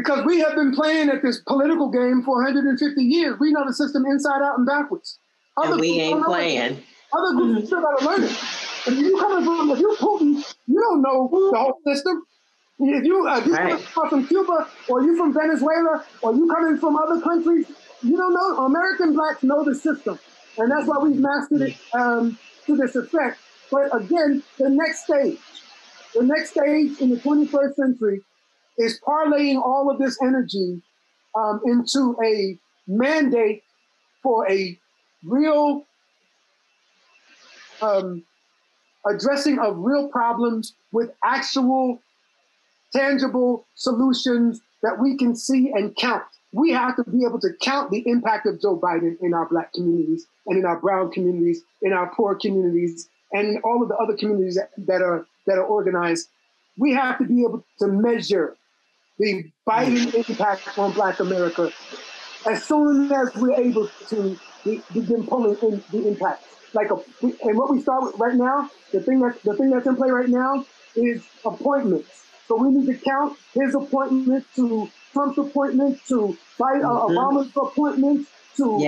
Because we have been playing at this political game for 150 years. We know the system inside out and backwards. And we ain't playing. Other groups still got to learn it. If you're Putin, you don't know the whole system. If you come from Cuba, or you from Venezuela, or you coming from other countries, you don't know. American blacks know the system. And that's why we've mastered it to this effect. But again, the next stage in the 21st century is parlaying all of this energy into a mandate for a real addressing of real problems with actual tangible solutions that we can see and count. We have to be able to count the impact of Joe Biden in our Black communities and in our brown communities, in our poor communities, and in all of the other communities that are organized. We have to be able to measure the Biden impact on Black America as soon as we're able to begin pulling in the impacts. And what we start with right now, the thing that's in play right now is appointments. So we need to count his appointments to Trump's appointments to Obama's appointments to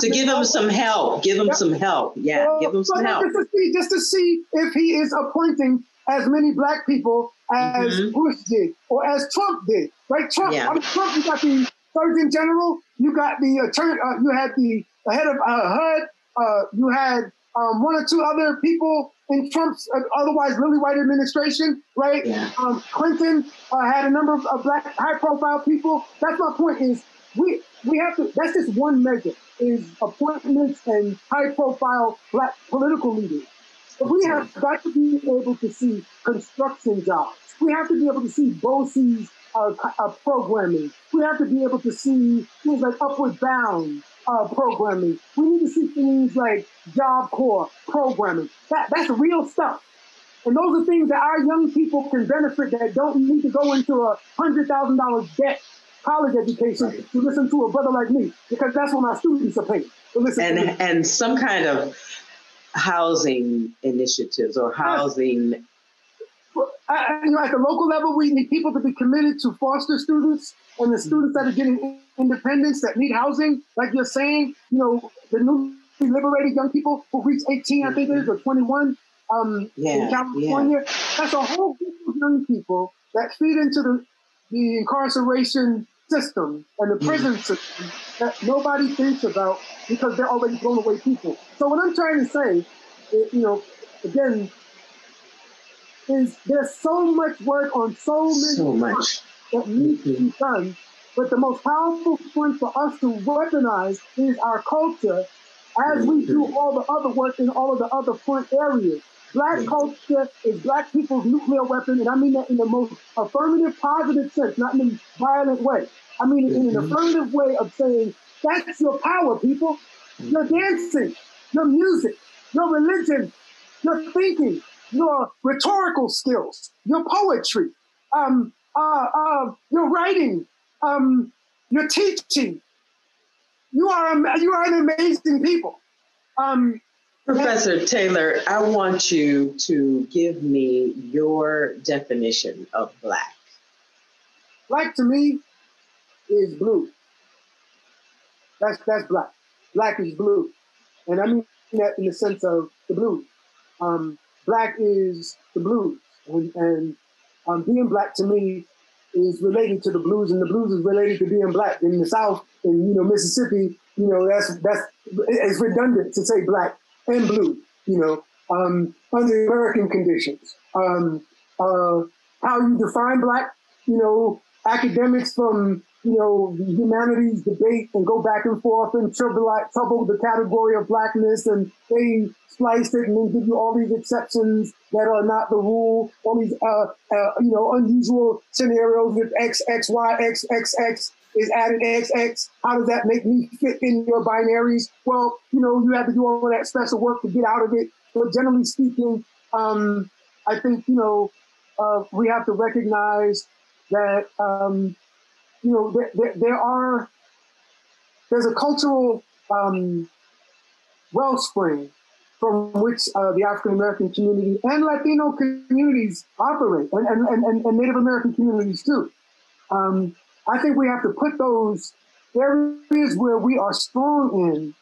give him some help. Give him some help. Yeah, give him some help. Just to see if he is appointing as many Black people as Bush did or as Trump did. Right? Trump, Trump, you got the Surgeon General, you got the attorney, you had the head of HUD, you had one or two other people in Trump's otherwise really white administration, right? Yeah. Clinton had a number of Black high-profile people. That's my point. Is we have to. That's just one measure. Is appointments and high-profile Black political leaders. But we have got to be able to see construction jobs. We have to be able to see BOCES programming. We have to be able to see things like Upward Bound programming. We need to see things like Job Corps programming. That's real stuff. And those are things that our young people can benefit that don't need to go into a $100,000 debt college education to listen to a brother like me, because that's what my students are paying. And some kind of housing initiatives or housing. At the local level, we need people to be committed to foster students and the students that are getting independence that need housing. Like you're saying, the newly liberated young people who reach 18, I think it is, or 21 in California. Yeah. That's a whole group of young people that feed into the incarceration system and the prison system that nobody thinks about because they're already blown away people. So what I'm trying to say, again, is there's so much work on so many fronts that needs to be done. But the most powerful point for us to weaponize is our culture as we do all the other work in all of the other front areas. Black culture is Black people's nuclear weapon, and I mean that in the most affirmative, positive sense, not in a violent way. I mean it in an affirmative way of saying, that's your power, people. Your dancing, your music, your religion, your thinking, your rhetorical skills, your poetry, your writing, your teaching. You are an amazing people. Professor Taylor, I want you to give me your definition of Black. Black to me is blue. That's Black. Black is blue. And I mean that in the sense of the blues. Black is the blues. And being Black to me is related to the blues, and the blues is related to being Black. In the South, in Mississippi, it's redundant to say Black and blue, under American conditions. How you define Black, academics from, the humanities debate and go back and forth and trouble the category of Blackness, and they splice it and then give you all these exceptions that are not the rule, all these, unusual scenarios with X, X, Y, X, X, X. Is added XX. How does that make me fit in your binaries? Well, you have to do all of that special work to get out of it. But generally speaking, I think, we have to recognize that, there's a cultural wellspring from which the African-American community and Latino communities operate, and Native American communities too. I think we have to put those areas where we are strong in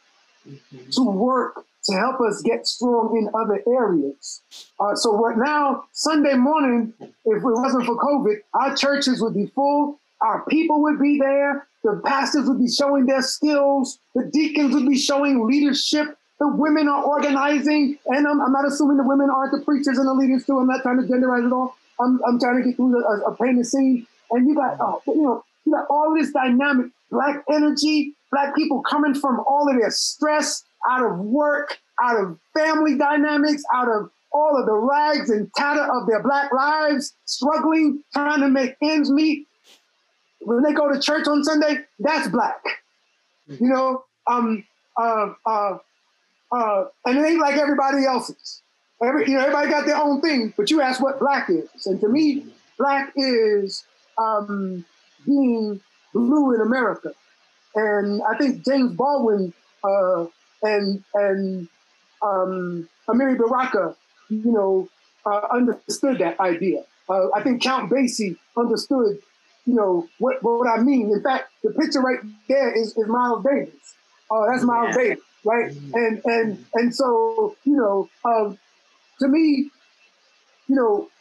to work to help us get strong in other areas. So right now, Sunday morning, if it wasn't for COVID, our churches would be full, our people would be there, the pastors would be showing their skills, the deacons would be showing leadership, the women are organizing, and I'm not assuming the women aren't the preachers and the leaders too. I'm not trying to genderize it all. I'm trying to get through a painted scene. And you got, you got all this dynamic Black energy, Black people coming from all of their stress, out of work, out of family dynamics, out of all of the rags and tatter of their Black lives, struggling, trying to make ends meet. When they go to church on Sunday, that's Black. You know, and it ain't like everybody else's. Everybody got their own thing, but you ask what Black is. And to me, Black is being blue in America. And I think James Baldwin and Amiri Baraka, understood that idea. I think Count Basie understood, what I mean. In fact, the picture right there is Miles Davis. That's Miles Davis, right? And so, to me,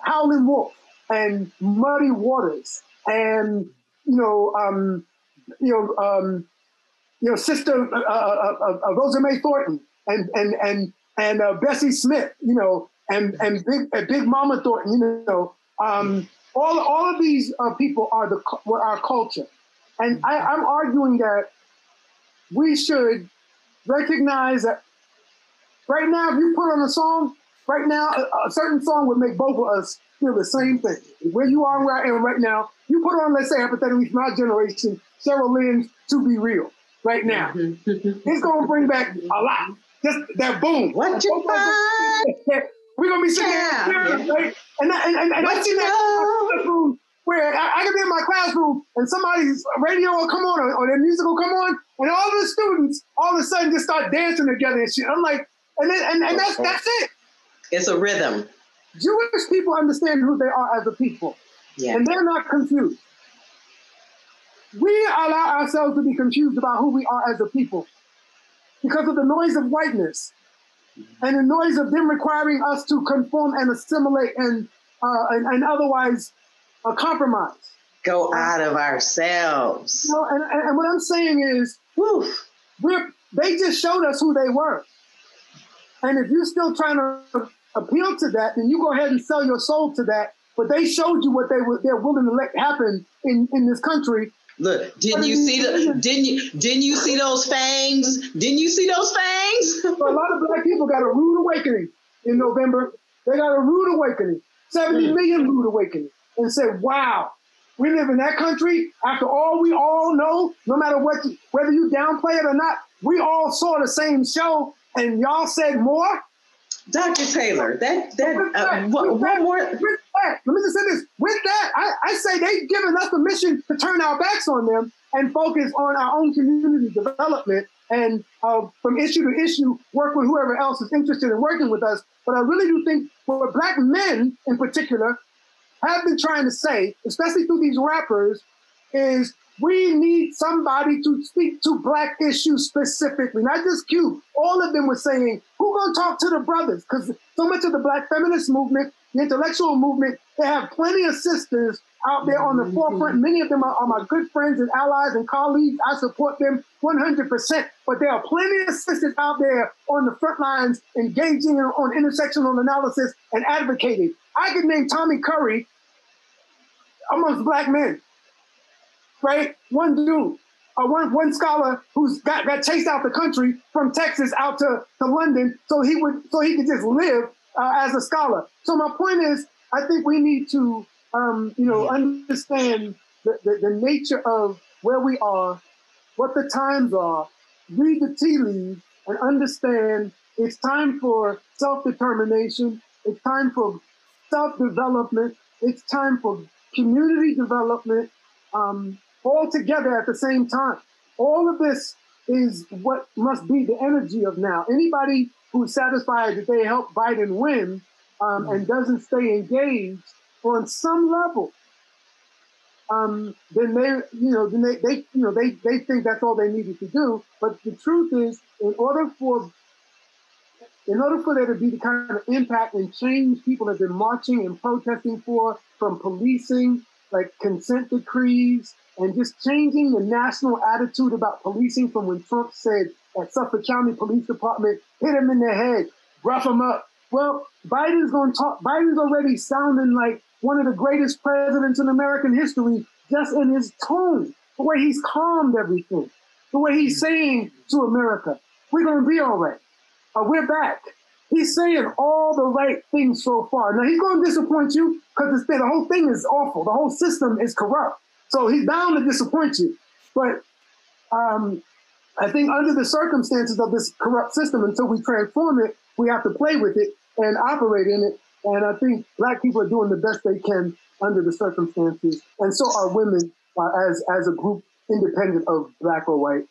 Howlin' Wolf and Muddy Waters and Sister Rosa Mae Thornton and Bessie Smith, and Big Mama Thornton, all of these people are our culture, and I'm arguing that we should recognize that right now, if you put on a song, right now, a certain song would make both of us feel the same thing. Where you are and where I am right now, you put on, let's say, hypothetically, from our generation, Cheryl Lynn's To Be Real, right now. It's going to bring back a lot. Just that boom. What you find? We're going to be sitting there, right? And I see that classroom where I can be in my classroom and somebody's radio will come on or their music will come on, and all the students all of a sudden just start dancing together and shit. I'm like, and that's it. It's a rhythm. Jewish people understand who they are as a people, and they're not confused. We allow ourselves to be confused about who we are as a people because of the noise of whiteness and the noise of them requiring us to conform and assimilate and otherwise compromise. Go out of ourselves. And what I'm saying is, they just showed us who they were. And if you're still trying to appeal to that, then you go ahead and sell your soul to that. But they showed you what they're willing to let happen in this country. Look, didn't you see those fangs? Didn't you see those fangs? So a lot of Black people got a rude awakening in November. They got a rude awakening, 70 million rude awakening, and said, wow, we live in that country. After all we all know, no matter whether you downplay it or not, we all saw the same show, and y'all said more. Dr. Taylor, one more. Let me just say this. With that, I say they've given us permission to turn our backs on them and focus on our own community development and from issue to issue, work with whoever else is interested in working with us. But I really do think what Black men in particular have been trying to say, especially through these rappers, is we need somebody to speak to Black issues specifically, not just Q. All of them were saying, who gonna talk to the brothers? Because so much of the Black feminist movement, the intellectual movement, they have plenty of sisters out there on the forefront. Many of them are my good friends and allies and colleagues. I support them 100%. But there are plenty of sisters out there on the front lines engaging on intersectional analysis and advocating. I could name Tommy Curry amongst Black men. Right? One dude, one scholar who's got chased out the country from Texas out to London so he could just live as a scholar. So my point is, I think we need to understand the nature of where we are, what the times are, read the tea leaves, and understand it's time for self-determination, it's time for self-development, it's time for community development, all together at the same time. All of this is what must be the energy of now. Anybody who's satisfied that they help Biden win and doesn't stay engaged on some level then they think that's all they needed to do. But the truth is, in order for there to be the kind of impact and change people have been marching and protesting for, from policing, like consent decrees, and just changing the national attitude about policing from when Trump said at Suffolk County Police Department, hit him in the head, rough him up. Well, Biden's already sounding like one of the greatest presidents in American history, just in his tone, the way he's calmed everything, the way he's saying to America, we're going to be all right. We're back. He's saying all the right things so far. Now, he's going to disappoint you because the whole thing is awful. The whole system is corrupt. So he's bound to disappoint you. But I think under the circumstances of this corrupt system, until we transform it, we have to play with it and operate in it. And I think Black people are doing the best they can under the circumstances. And so are women as a group, independent of Black or white.